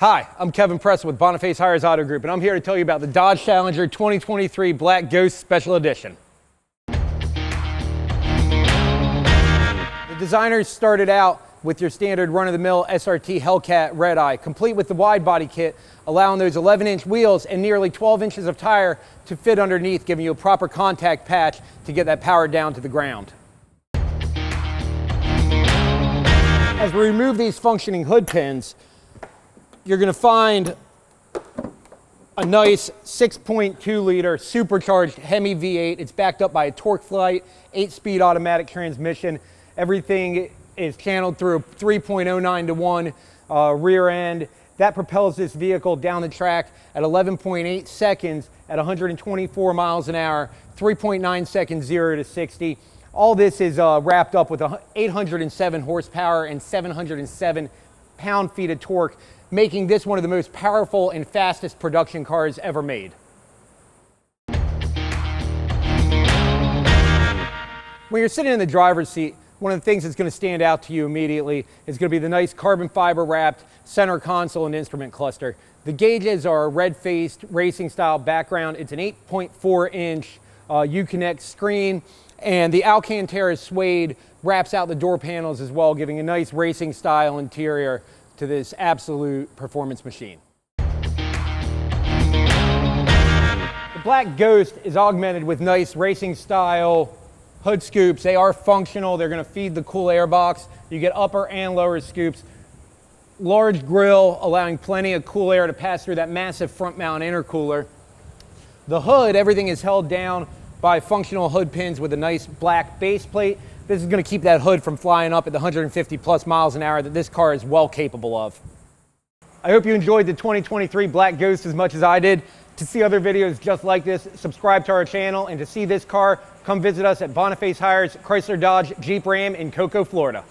Hi, I'm Kevin Preston with Boniface Hiers Auto Group, and I'm here to tell you about the Dodge Challenger 2023 Black Ghost Special Edition. The designers started out with your standard run-of-the-mill SRT Hellcat Redeye, complete with the Widebody kit, allowing those 11-inch wheels and nearly 12 inches of tire to fit underneath, giving you a proper contact patch to get that power down to the ground. As we remove these functioning hood pins, you're going to find a nice 6.2 liter supercharged Hemi V8. It's backed up by a torqueFlite 8-speed automatic transmission. Everything is channeled through a 3.09 to 1 rear end. That propels this vehicle down the track at 11.8 seconds at 124 miles an hour, 3.9 seconds 0 to 60. All this is wrapped up with 807 horsepower and 707 pound-feet of torque, making this one of the most powerful and fastest production cars ever made. When you're sitting in the driver's seat, one of the things that's going to stand out to you immediately is going to be the nice carbon fiber wrapped center console and instrument cluster. The gauges are a red-faced racing style background. It's an 8.4 inch Uconnect screen, and the Alcantara suede wraps out the door panels as well, giving a nice racing style interior to this absolute performance machine. The Black Ghost is augmented with nice racing style hood scoops. They are functional. They're going to feed the cool air box. You get upper and lower scoops. Large grille, allowing plenty of cool air to pass through that massive front mount intercooler. The hood, everything is held down by functional hood pins with a nice black base plate. This is going to keep that hood from flying up at the 150 plus miles an hour that this car is well capable of. I hope you enjoyed the 2023 Black Ghost as much as I did. To see other videos just like this, subscribe to our channel, and to see this car, come visit us at Boniface Hiers Chrysler Dodge Jeep Ram in Cocoa, Florida.